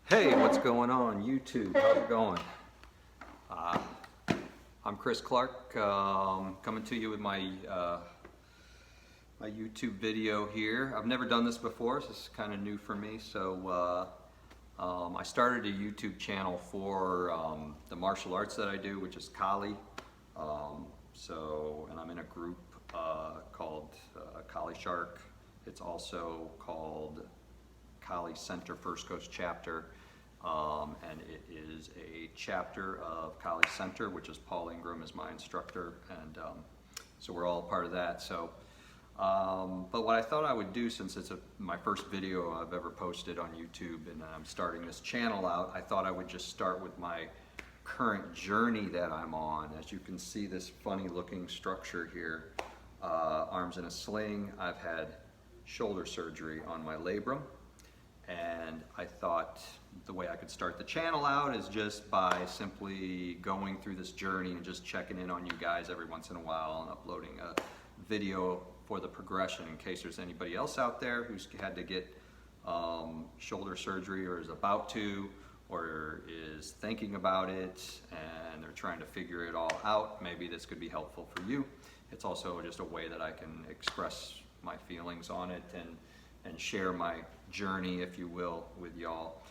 Hey, what's going on YouTube? How's it going? Uh, I'm Chris Clark, coming to you with my YouTube video here. I've never done this before, so this is kind of new for me. So I started a YouTube channel for the martial arts that I do, which is Kali. And I'm in a group called Kali Shark. It's also called Kali Center First Coast Chapter, and it is a chapter of Kali Center, which is Paul Ingram is my instructor, and so we're all part of that. So, but what I thought I would do, since it's my first video I've ever posted on YouTube, and I'm starting this channel out, I thought I would just start with my current journey that I'm on. As you can see, this funny looking structure here, arms in a sling. I've had shoulder surgery on my labrum, and I thought the way I could start the channel out is just by simply going through this journey and just checking in on you guys every once in a while and uploading a video for the progression, in case there's anybody else out there who's had to get shoulder surgery or is about to, or is thinking about it and they're trying to figure it all out. Maybe this could be helpful for you. It's also just a way that I can express my feelings on it and share my journey, if you will, with y'all.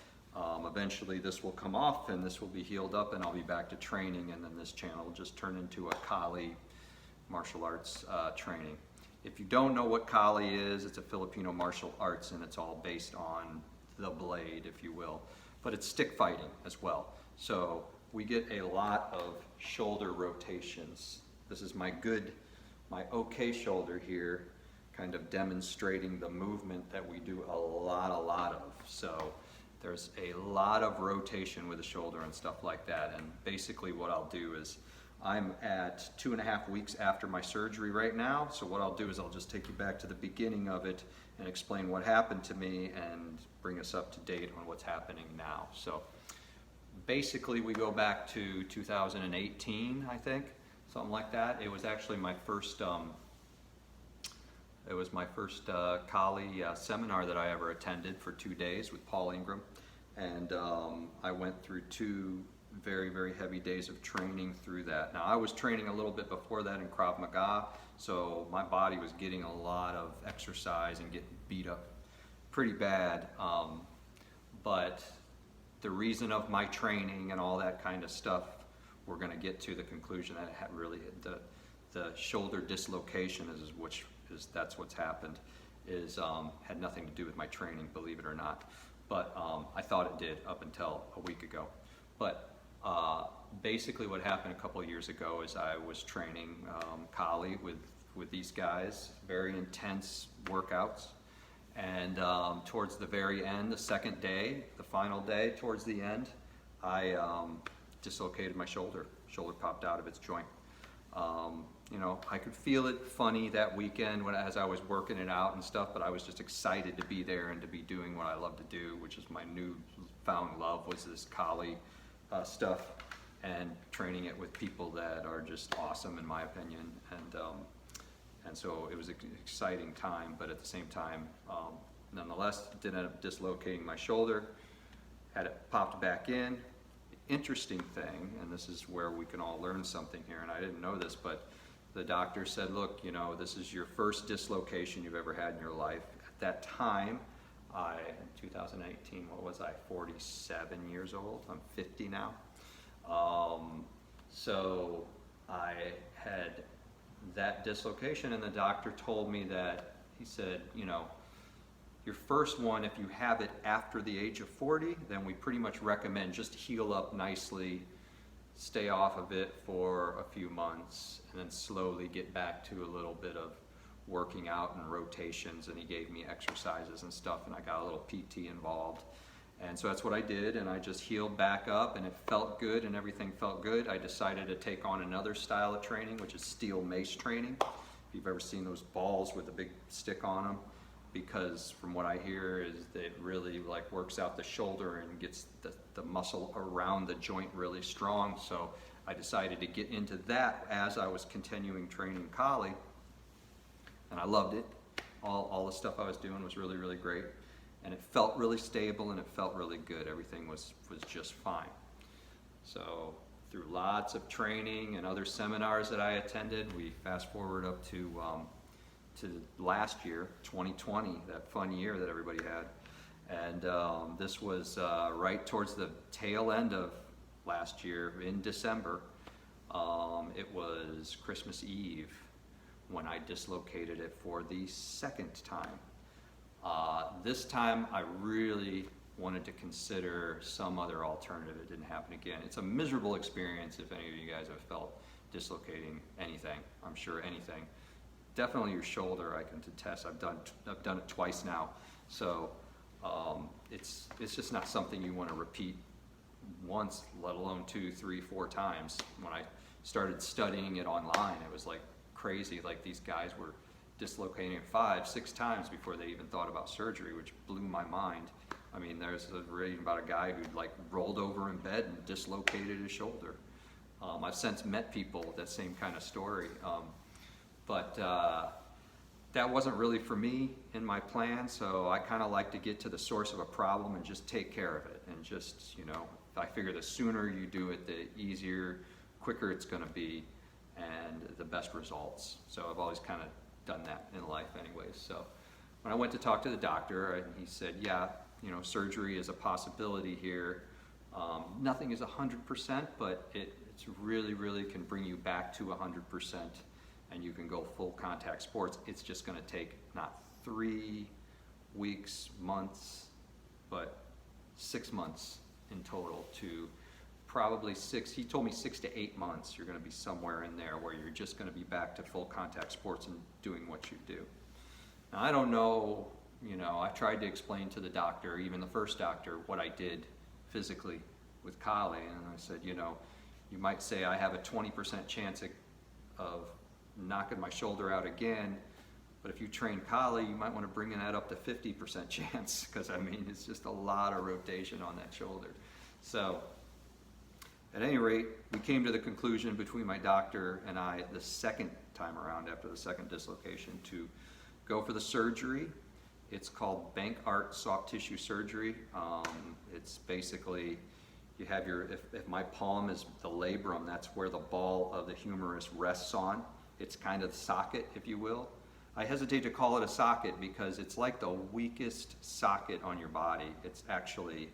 Eventually this will come off and this will be healed up and I'll be back to training, and then this channel will just turn into a Kali martial arts training. If you don't know what Kali is, it's a Filipino martial arts, and it's all based on the blade, if you will, but it's stick fighting as well. So we get a lot of shoulder rotations. This is my okay shoulder here, kind of demonstrating the movement that we do a lot of. So there's a lot of rotation with the shoulder and stuff like that. And basically what I'll do is, I'm at 2.5 weeks after my surgery right now. So what I'll do is I'll just take you back to the beginning of it and explain what happened to me and bring us up to date on what's happening now. So basically we go back to 2018, I think, something like that. It was actually my first Kali seminar that I ever attended for 2 days with Paul Ingram, and I went through 2 very heavy days of training through that. Now I was training a little bit before that in Krav Maga, so my body was getting a lot of exercise and getting beat up pretty bad, but the reason of my training and all that kind of stuff, we're going to get to the conclusion that it had really the shoulder dislocation that's what's happened, had nothing to do with my training, believe it or not. But I thought it did up until a week ago. But basically what happened a couple of years ago is I was training Kali with these guys, very intense workouts. And towards the very end, the second day, the final day, towards the end, I dislocated my shoulder. Shoulder popped out of its joint. You know, I could feel it funny that weekend as I was working it out and stuff, but I was just excited to be there and to be doing what I love to do, which is my newfound love, was this Kali stuff, and training it with people that are just awesome in my opinion. And so it was an exciting time, but at the same time, nonetheless, did end up dislocating my shoulder, had it popped back in. Interesting thing, and this is where we can all learn something here, and I didn't know this, but the doctor said, look, you know, this is your first dislocation you've ever had in your life. At that time, in 2018, what was I, 47 years old? I'm 50 now. So I had that dislocation, and the doctor told me that, he said, you know, your first one, if you have it after the age of 40, then we pretty much recommend just heal up nicely, stay off of it for a few months, and then slowly get back to a little bit of working out and rotations. And he gave me exercises and stuff, and I got a little PT involved. And so that's what I did, and I just healed back up, and it felt good, and everything felt good. I decided to take on another style of training, which is steel mace training. If you've ever seen those balls with a big stick on them, because from what I hear is that it really like works out the shoulder and gets the muscle around the joint really strong. So I decided to get into that as I was continuing training Kali, and I loved it. All the stuff I was doing was really great. and it felt really stable and it felt really good. Everything was just fine. So through lots of training and other seminars that I attended, we fast forward up to last year, 2020, that fun year that everybody had. And this was right towards the tail end of last year in December. It was Christmas Eve when I dislocated it for the second time. This time I really wanted to consider some other alternative. It didn't happen again. It's a miserable experience if any of you guys have felt dislocating anything. I'm sure anything. Definitely your shoulder, I can attest. I've done it twice now. So it's just not something you want to repeat once, let alone 2, 3, 4 times. When I started studying it online, it was like crazy. Like these guys were dislocating it 5, 6 times before they even thought about surgery, which blew my mind. I mean, there's a reading about a guy who'd like rolled over in bed and dislocated his shoulder. I've since met people with that same kind of story. But that wasn't really for me in my plan, so I kind of like to get to the source of a problem and just take care of it. And just, I figure the sooner you do it, the easier, quicker it's going to be, and the best results. So I've always kind of done that in life anyways. So when I went to talk to the doctor, he said, yeah, surgery is a possibility here. Nothing is 100%, but it's really, really can bring you back to 100%, and you can go full contact sports. It's just going to take not 3 weeks, months, but 6 months in total to probably 6. He told me 6 to 8 months. You're going to be somewhere in there where you're just going to be back to full contact sports and doing what you do. Now, I don't know. I tried to explain to the doctor, even the first doctor, what I did physically with Kali, and I said, you might say I have a 20% chance of knocking my shoulder out again, but if you train Kali, you might want to bring that up to 50% chance, because it's just a lot of rotation on that shoulder. So at any rate, we came to the conclusion between my doctor and I the second time around after the second dislocation to go for the surgery. It's called Bankart soft tissue surgery. It's basically, you have if my palm is the labrum, that's where the ball of the humerus rests on. It's kind of the socket, if you will. I hesitate to call it a socket because it's like the weakest socket on your body. It's actually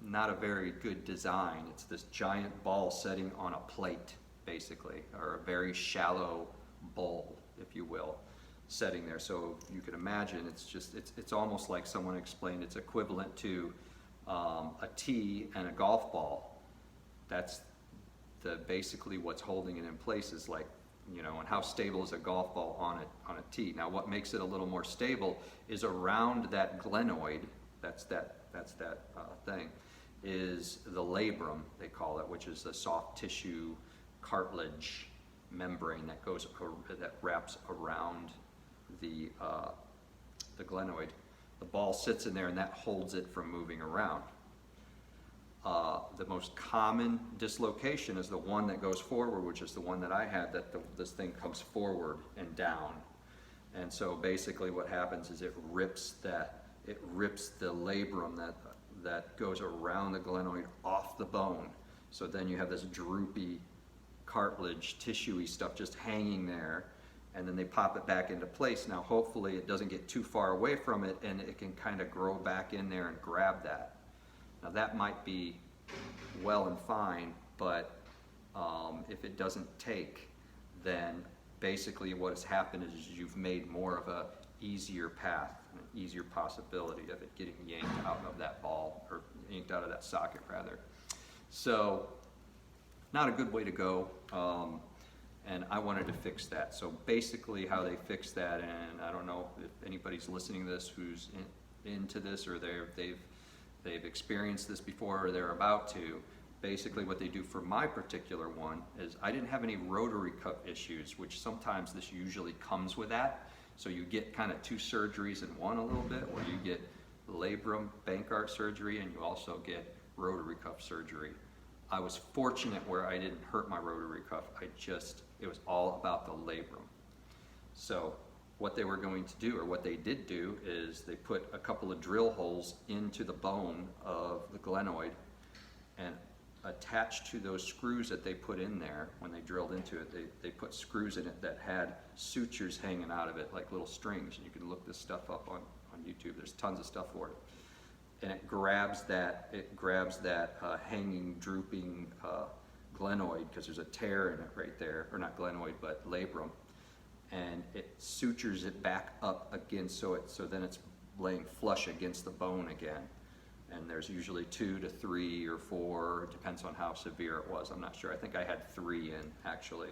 not a very good design. It's this giant ball sitting on a plate, basically, or a very shallow bowl, if you will, setting there. So you can imagine it's almost like someone explained it's equivalent to a tee and a golf ball. That's basically what's holding it in place is like, and how stable is a golf ball on a tee. Now what makes it a little more stable is around that glenoid, that's that thing, is the labrum, they call it, which is the soft tissue cartilage membrane that wraps around the glenoid. The ball sits in there and that holds it from moving around. The most common dislocation is the one that goes forward, which is the one that I had, that this thing comes forward and down. And so basically what happens is it rips the labrum that goes around the glenoid off the bone. So then you have this droopy cartilage, tissue-y stuff just hanging there, and then they pop it back into place. Now hopefully it doesn't get too far away from it and it can kind of grow back in there and grab that. Now that might be well and fine, but if it doesn't take, then basically what has happened is you've made more of a easier path, an easier possibility of it getting yanked out of that ball, or yanked out of that socket rather. So not a good way to go, and I wanted to fix that. So basically how they fix that, and I don't know if anybody's listening to this who's into this, or they've experienced this before, or they're about to. Basically what they do for my particular one is I didn't have any rotary cuff issues, which sometimes this usually comes with that. So you get kind of 2 surgeries in one a little bit, where you get labrum Bankart surgery and you also get rotary cuff surgery. I was fortunate where I didn't hurt my rotary cuff. It was all about the labrum. So what they were going to do, or what they did do, is they put a couple of drill holes into the bone of the glenoid, and attached to those screws that they put in there when they drilled into it, they put screws in it that had sutures hanging out of it like little strings. And you can look this stuff up on YouTube. There's tons of stuff for it. And it grabs that hanging, drooping glenoid, because there's a tear in it right there, or not glenoid, but labrum, and it sutures it back up against, so then it's laying flush against the bone again. And there's usually 2 to 3 or 4, it depends on how severe it was. I'm not sure. I think I had 3 in, actually.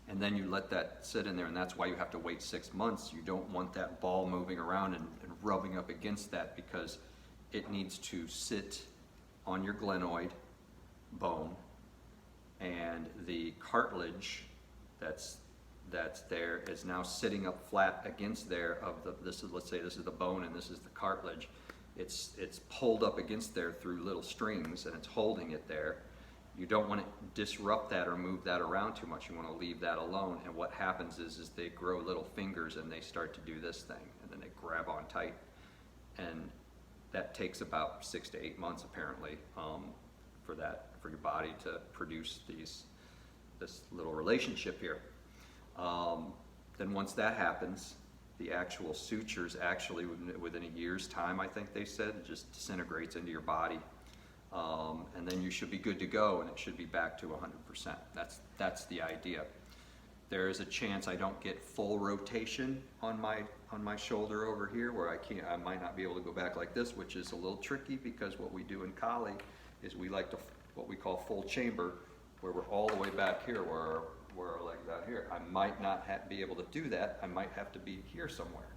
And then you let that sit in there, and that's why you have to wait 6 months. You don't want that ball moving around and rubbing up against that, because it needs to sit on your glenoid bone, and the cartilage that's there is now sitting up flat against there of let's say this is the bone and this is the cartilage. It's pulled up against there through little strings, and it's holding it there. You don't want to disrupt that or move that around too much. You want to leave that alone. And what happens is they grow little fingers, and they start to do this thing, and then they grab on tight. And that takes about 6 to 8 months, apparently, for your body to produce this little relationship here. Then once that happens, the actual sutures actually within a year's time, I think they said, just disintegrates into your body. And then you should be good to go, and it should be back to 100%. That's the idea. There is a chance I don't get full rotation on my shoulder over here, where I might not be able to go back like this, which is a little tricky, because what we do in Kali is we like to what we call full chamber, where we're all the way back here, where our legs out here. I might not be able to do that. I might have to be here somewhere.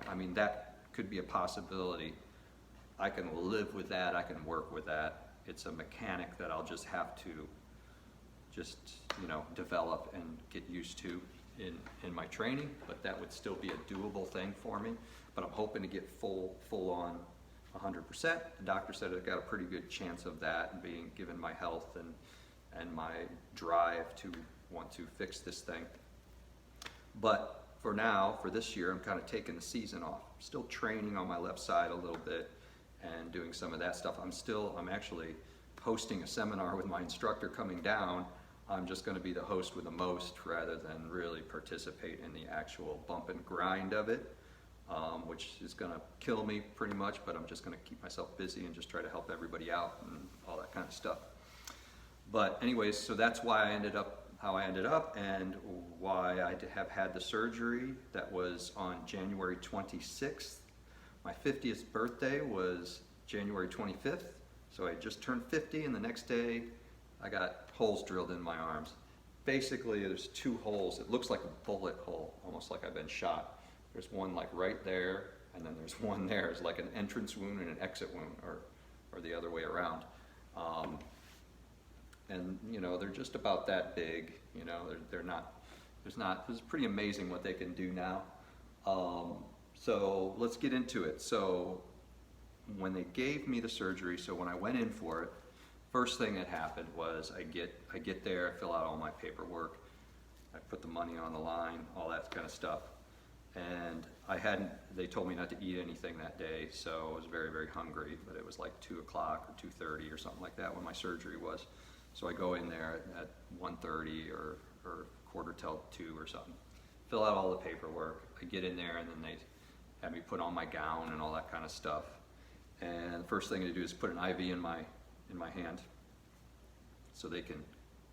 I mean, that could be a possibility. I can live with that. I can work with that. It's a mechanic that I'll just have to develop and get used to in my training, but that would still be a doable thing for me. But I'm hoping to get full on 100%. The doctor said I've got a pretty good chance of that, and being given my health and my drive to want to fix this thing. But for now, for this year, I'm kind of taking the season off. I'm still training on my left side a little bit and doing some of that stuff. I'm actually hosting a seminar with my instructor coming down. I'm just going to be the host with the most, rather than really participate in the actual bump and grind of it, which is going to kill me pretty much, but I'm just going to keep myself busy and just try to help everybody out and all that kind of stuff. But anyways, so that's why I ended up how I ended up, and why I have had the surgery. That was on January 26th. My 50th birthday was January 25th, so I just turned 50, and the next day I got holes drilled in my arms. Basically, there's 2 holes. It looks like a bullet hole, almost like I've been shot. There's one like right there, and then there's one there. It's like an entrance wound and an exit wound, or the other way around. And they're just about that big. It's pretty amazing what they can do now. So let's get into it. So when they gave me the surgery, so when I went in for it, first thing that happened was I get there, I fill out all my paperwork, I put the money on the line, all that kind of stuff. And they told me not to eat anything that day, so I was very, very hungry, but it was like 2 o'clock or 2:30 or something like that when my surgery was. So I go in there at 1:30 or 1:45 or something, fill out all the paperwork. I get in there, and then they have me put on my gown and all that kind of stuff. And the first thing they do is put an IV in my hand, so they can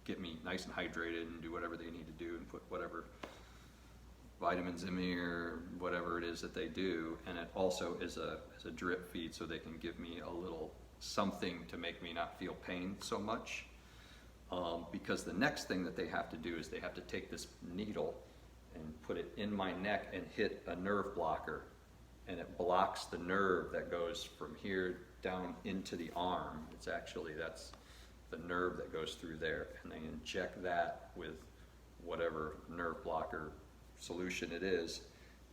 get me nice and hydrated and do whatever they need to do, and put whatever vitamins in me or whatever it is that they do. And it also is a drip feed, so they can give me a little something to make me not feel pain so much. Because the next thing that they have to do is they have to take this needle and put it in my neck and hit a nerve blocker, and it blocks the nerve that goes from here down into the arm. That's the nerve that goes through there, and they inject that with whatever nerve blocker solution it is,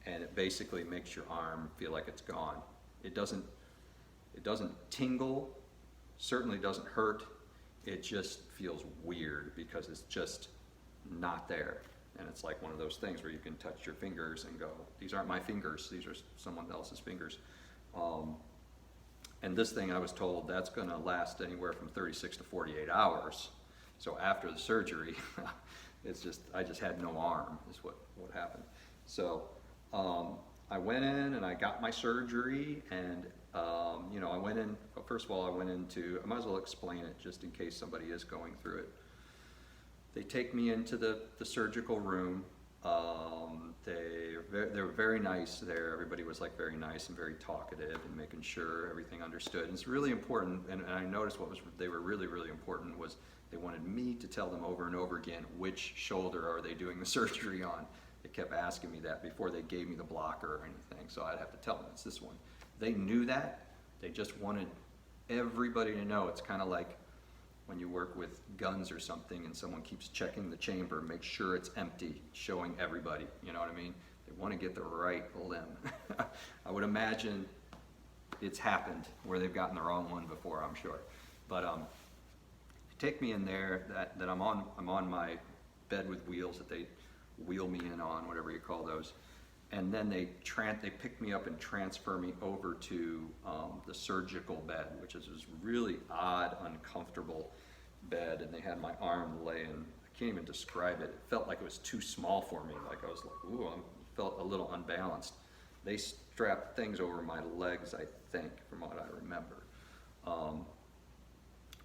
and it basically makes your arm feel like it's gone. It doesn't tingle, certainly doesn't hurt. It just feels weird because it's just not there. And it's like one of those things where you can touch your fingers and go, these aren't my fingers, these are someone else's fingers. And this thing, I was told, that's gonna last anywhere from 36 to 48 hours. So after the surgery, I just had no arm, is what happened. So I went in and I got my surgery, and I went in, well, first of all, I might as well explain it just in case somebody is going through it. They take me into the surgical room. They were very nice there. Everybody was like very nice and very talkative and making sure everything understood. And it's really important, and I noticed they were really, really important was they wanted me to tell them over and over again which shoulder are they doing the surgery on. They kept asking me that before they gave me the blocker or anything, so I'd have to tell them it's this one. They knew that. They just wanted everybody to know. It's kind of like when you work with guns or something and someone keeps checking the chamber, make sure it's empty, showing everybody, you know what I mean? They want to get the right limb. I would imagine it's happened where they've gotten the wrong one before, I'm sure. But take me in there, that I'm on my bed with wheels that they wheel me in on, whatever you call those. And then they pick me up and transfer me over to the surgical bed, which is this really odd, uncomfortable bed. And they had my arm laying, I can't even describe it. It felt like it was too small for me. Like I was like, ooh, I felt a little unbalanced. They strapped things over my legs, I think, from what I remember.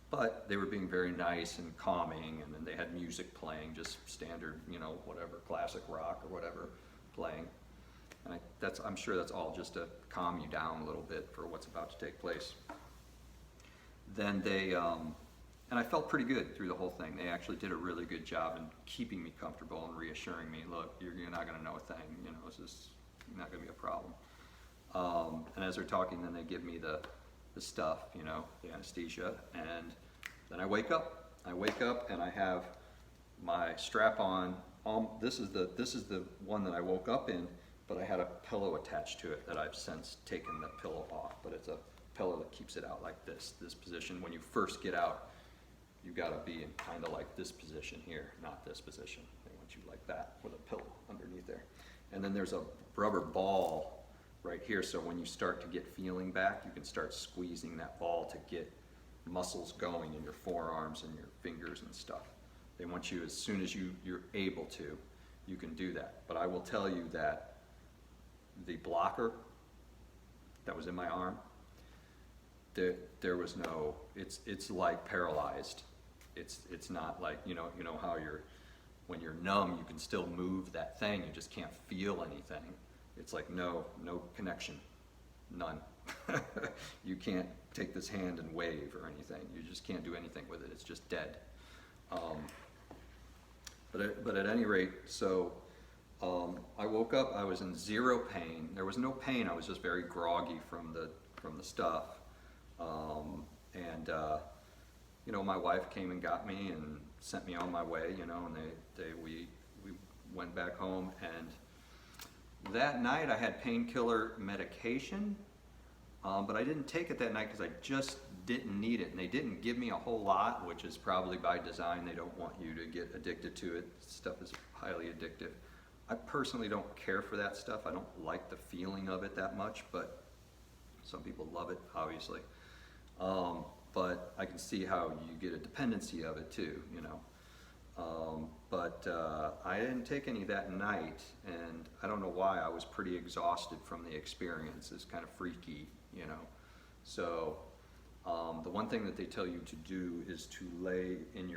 But they were being very nice and calming, and then they had music playing, just standard, whatever, classic rock or whatever playing. And I'm sure that's all just to calm you down a little bit for what's about to take place. Then and I felt pretty good through the whole thing. They actually did a really good job in keeping me comfortable and reassuring me, look, you're not gonna know a thing, it's just not gonna be a problem. And as they're talking, then they give me the stuff, the anesthesia, and then I wake up and I have my strap on. This is the one that I woke up in, but I had a pillow attached to it that I've since taken the pillow off, but it's a pillow that keeps it out like this position. When you first get out, you've got to be in kind of like this position here, not this position. They want you like that with a pillow underneath there. And then there's a rubber ball right here, so when you start to get feeling back, you can start squeezing that ball to get muscles going in your forearms and your fingers and stuff. They want you, as soon as you're able to, you can do that. But I will tell you that the blocker that was in my arm, there was no, it's like paralyzed. It's not like, how when you're numb, you can still move that thing, you just can't feel anything. It's like no connection, none. You can't take this hand and wave or anything. You just can't do anything with it. It's just dead. But at any rate, so I woke up. I was in zero pain. There was no pain. I was just very groggy from the stuff. My wife came and got me and sent me on my way. And we went back home, and that night I had painkiller medication, but I didn't take it that night because I just didn't need it. And they didn't give me a whole lot, which is probably by design. They don't want you to get addicted to it. Stuff is highly addictive. I personally don't care for that stuff. I don't like the feeling of it that much, but some people love it, obviously. But I can see how you get a dependency of it too, But I didn't take any that night, and I don't know why. I was pretty exhausted from the experience. It's kind of freaky, So the one thing that they tell you to do is to lay in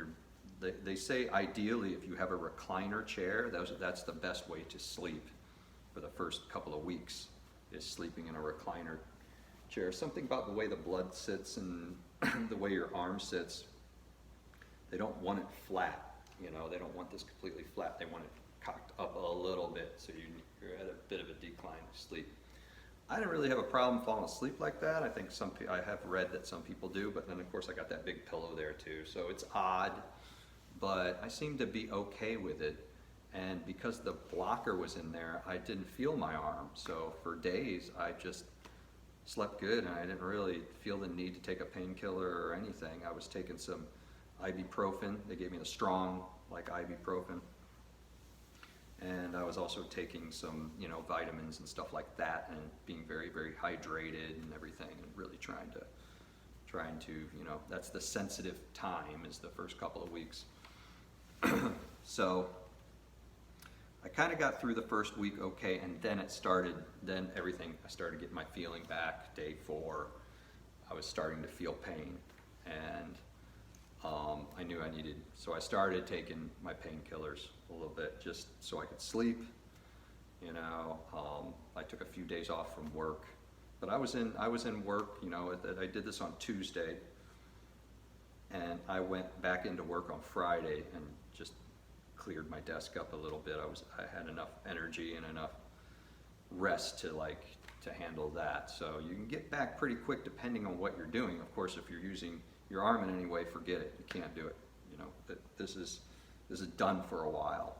they say ideally if you have a recliner chair, that's the best way to sleep for the first couple of weeks, is sleeping in a recliner chair. Something about the way the blood sits and the way your arm sits. They don't want it flat, they don't want this completely flat. They want it cocked up a little bit, so you're at a bit of a decline of sleep. I didn't really have a problem falling asleep like that. I think I have read that some people do, but then of course I got that big pillow there too, so it's odd, but I seemed to be okay with it. And because the blocker was in there, I didn't feel my arm, so for days I just slept good, and I didn't really feel the need to take a painkiller or anything. I was taking some ibuprofen. They gave me the strong, like ibuprofen. And I was also taking some, vitamins and stuff like that, and being very, very hydrated and everything, and really trying to, that's the sensitive time, is the first couple of weeks. So I kind of got through the first week okay, and then I started getting my feeling back. Day 4, I was starting to feel pain, and I knew so I started taking my painkillers a little bit, just so I could sleep. I took a few days off from work, but I was in work. I did this on Tuesday, and I went back into work on Friday and just cleared my desk up a little bit. I had enough energy and enough rest to handle that. So you can get back pretty quick depending on what you're doing. Of course, if you're using your arm in any way, forget it. You can't do it. This is done for a while.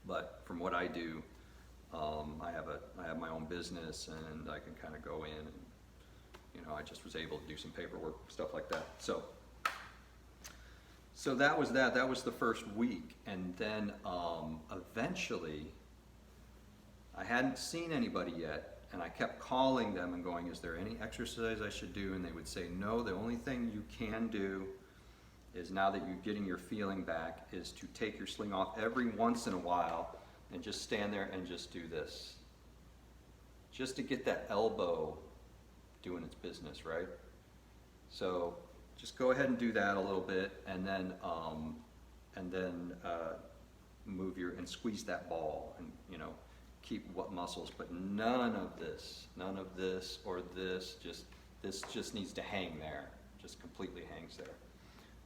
But from what I do, I have my own business, and I can kind of go in and I just was able to do some paperwork, stuff like that. So that was that. That was the first week, and then eventually, I hadn't seen anybody yet, and I kept calling them and going, "Is there any exercise I should do?" And they would say, "No, the only thing you can do is, now that you're getting your feeling back, is to take your sling off every once in a while and just stand there and just do this. Just to get that elbow doing its business, right? So just go ahead and do that a little bit, and then move and squeeze that ball, and keep what muscles, but none of this or this. This just needs to hang there. Just completely hangs there.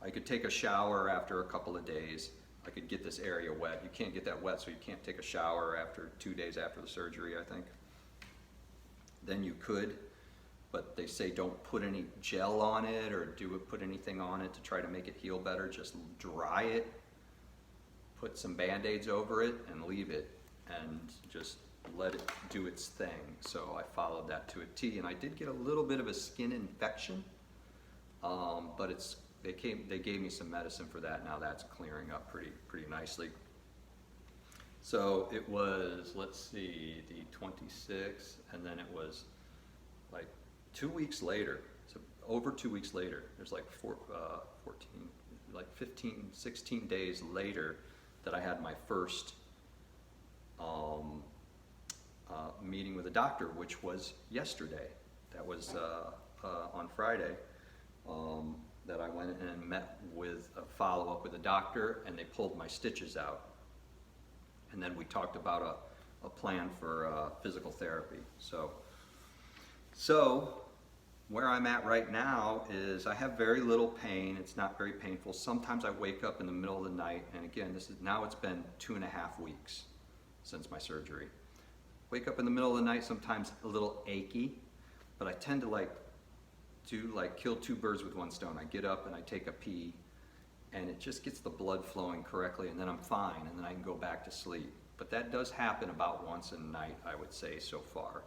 I could take a shower after a couple of days. I could get this area wet. You can't get that wet, so you can't take a shower after 2 days after the surgery, I think. Then you could, but they say don't put any gel on it or put anything on it to try to make it heal better. Just dry it, put some Band-Aids over it, and leave it, and just let it do its thing. So I followed that to a T, and I did get a little bit of a skin infection, but they gave me some medicine for that. Now that's clearing up pretty nicely. So it was, let's see, the 26th, and then it was like 2 weeks later, so over 2 weeks later, there's like 15, 16 days later, that I had my first meeting with a doctor, which was yesterday. That was on Friday, that I went and met with a follow-up with a doctor, and they pulled my stitches out. And then we talked about a plan for physical therapy. So where I'm at right now is I have very little pain. It's not very painful. Sometimes I wake up in the middle of the night, and again, it's been 2.5 weeks since my surgery. Wake up in the middle of the night, sometimes a little achy, but I tend to kill 2 birds with 1 stone. I get up and I take a pee, and it just gets the blood flowing correctly, and then I'm fine, and then I can go back to sleep. But that does happen about once a night, I would say, so far.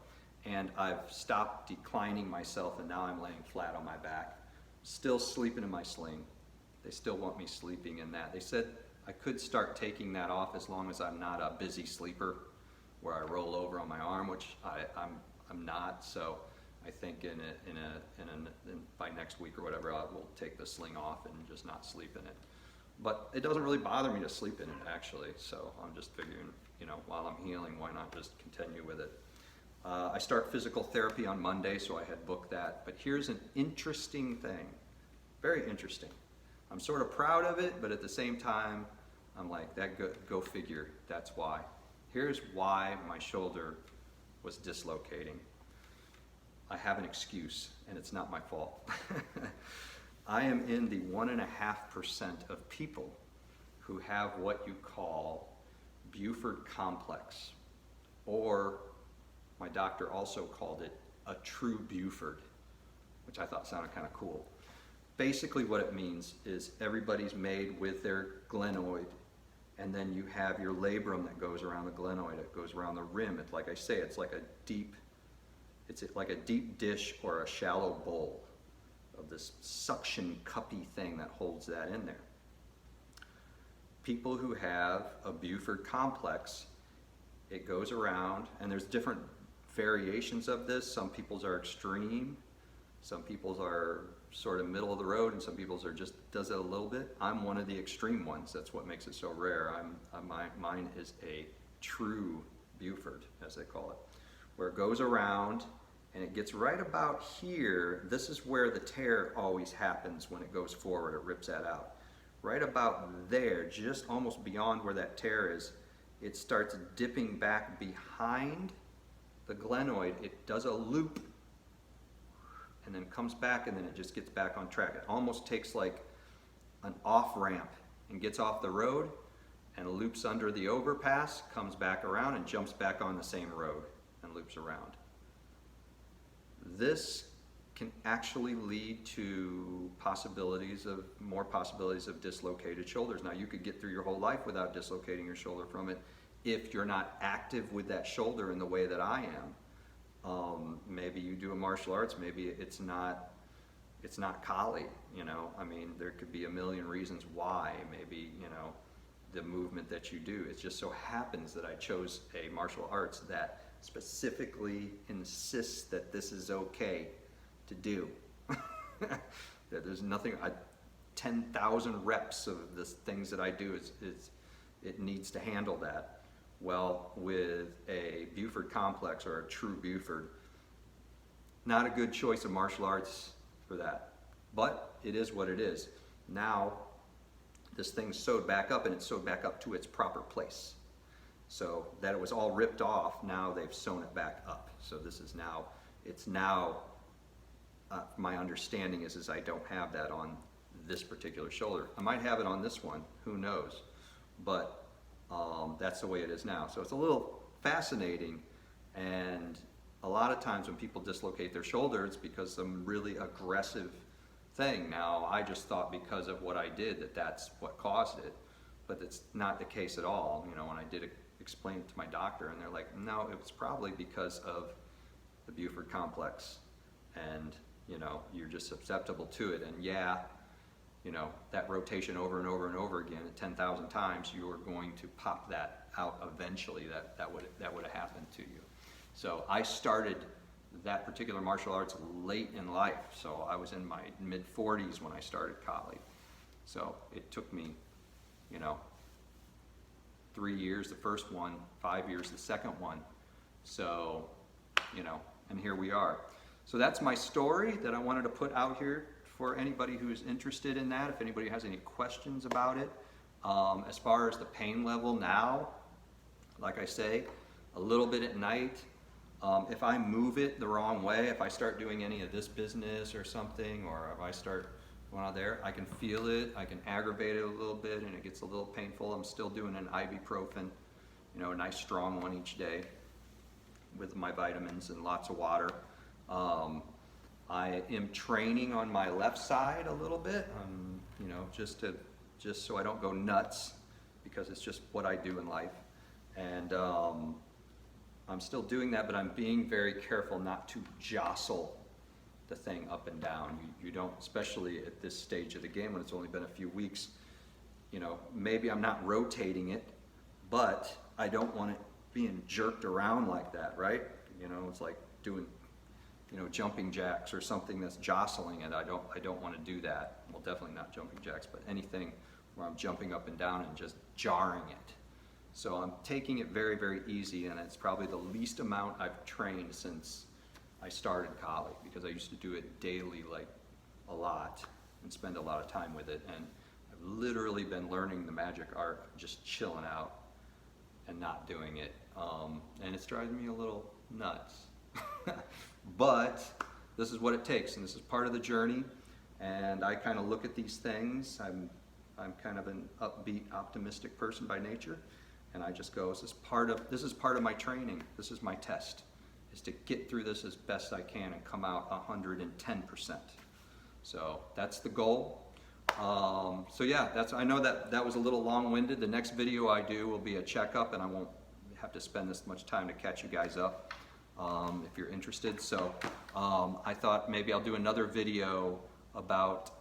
And I've stopped declining myself, and now I'm laying flat on my back, still sleeping in my sling. They still want me sleeping in that. They said I could start taking that off as long as I'm not a busy sleeper, where I roll over on my arm, which I'm not. So I think by next week or whatever, I will take the sling off and just not sleep in it. But it doesn't really bother me to sleep in it, actually. So I'm just figuring, while I'm healing, why not just continue with it? I start physical therapy on Monday, so I had booked that. But here's an interesting thing, very interesting. I'm sort of proud of it, but at the same time, I'm like, go figure, that's why. Here's why my shoulder was dislocating. I have an excuse, and it's not my fault. I am in the 1.5% of people who have what you call Buford complex, or my doctor also called it a true Buford, which I thought sounded kind of cool. Basically what it means is everybody's made with their glenoid, and then you have your labrum that goes around the glenoid. It goes around the rim. It's like I say, it's like a deep dish or a shallow bowl of this suction cuppy thing that holds that in there. people who have a Buford complex, it goes around, and there's different variations of this. Some people's are extreme, some people's are sort of middle of the road, and some people's are just does it a little bit. I'm one of the extreme ones. That's what makes it so rare. Mine is a true Buford, as they call it, where it goes around and it gets right about here. This is where the tear always happens when it goes forward. It rips that out. Right about there, just almost beyond where that tear is, it starts dipping back behind the glenoid. It does a loop and then comes back, and then it just gets back on track. It almost takes like an off ramp and gets off the road and loops under the overpass, comes back around and jumps back on the same road and loops around. This can actually lead to more possibilities of dislocated shoulders. Now, you could get through your whole life without dislocating your shoulder from it if you're not active with that shoulder in the way that I am. Maybe you do a martial arts, maybe it's not Kali, you know. I mean, there could be a million reasons why. Maybe, you know, the movement that you do. It just so happens that I chose a martial arts that specifically insists that this is okay to do. That there's nothing, 10,000 reps of the things that I do, it needs to handle that. Well, with a Buford complex or a true Buford, not a good choice of martial arts for that, but it is what it is. Now, this thing's sewed back up, and it's sewed back up to its proper place. So that it was all ripped off, now they've sewn it back up. So this is now, my understanding is I don't have that on this particular shoulder. I might have it on this one, who knows? But that's the way it is now. So it's a little fascinating, and a lot of times when people dislocate their shoulder, it's because some really aggressive thing. Now, I just thought because of what I did that that's what caused it, but it's not the case at all. You know, when I did explain it to my doctor, and they're like, no, it was probably because of the Buford complex, and you know, you're just susceptible to it. And yeah, you know, that rotation over and over and over again at 10,000 times, you are going to pop that out eventually. That would have happened to you. So I started that particular martial arts late in life. So I was in my mid-40s when I started Kali. So it took me, you know, 3 years the first one, 5 years the second one. So, you know, and here we are. So that's my story that I wanted to put out here for anybody who's interested in that, if anybody has any questions about it. As far as the pain level now, like I say, a little bit at night. If I move it the wrong way, if I start doing any of this business or something, or if I start going out there, I can feel it, I can aggravate it a little bit, and it gets a little painful. I'm still doing an ibuprofen, you know, a nice strong one each day with my vitamins and lots of water. I am training on my left side a little bit, you know, just so I don't go nuts, because it's just what I do in life. And I'm still doing that, but I'm being very careful not to jostle the thing up and down. You don't, especially at this stage of the game when it's only been a few weeks, you know, maybe I'm not rotating it, but I don't want it being jerked around like that, right? You know, it's like doing, you know, jumping jacks or something that's jostling it. I don't want to do that. Well, definitely not jumping jacks, but anything where I'm jumping up and down and just jarring it. So I'm taking it very, very easy, and it's probably the least amount I've trained since I started Kali, because I used to do it daily, like a lot, and spend a lot of time with it. And I've literally been learning the magic art, just chilling out and not doing it. And it's driving me a little nuts. But this is what it takes, and this is part of the journey. And I kind of look at these things. I'm kind of an upbeat, optimistic person by nature, and I just go, this is part of my training. This is my test, is to get through this as best I can and come out 110%. So that's the goal. So yeah, I know that was a little long-winded. The next video I do will be a checkup, and I won't have to spend this much time to catch you guys up. If you're interested. So I thought maybe I'll do another video about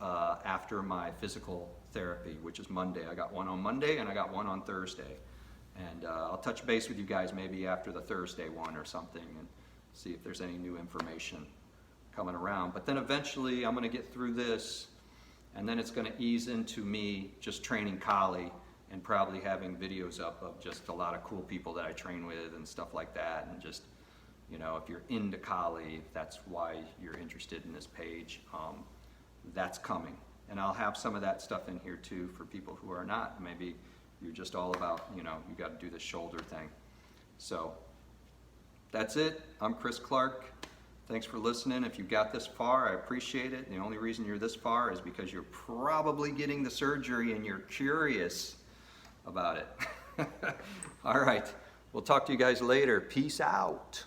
after my physical therapy, which is Monday. I got one on Monday and I got one on Thursday. And I'll touch base with you guys maybe after the Thursday one or something and see if there's any new information coming around. But then eventually I'm going to get through this, and then it's going to ease into me just training Kali and probably having videos up of just a lot of cool people that I train with and stuff like that. And just, you know, if you're into Kali, if that's why you're interested in this page, that's coming. And I'll have some of that stuff in here too for people who are not. Maybe you're just all about, you know, you got to do the shoulder thing. So that's it. I'm Chris Clark. Thanks for listening. If you got this far, I appreciate it. The only reason you're this far is because you're probably getting the surgery and you're curious about it. All right. We'll talk to you guys later. Peace out.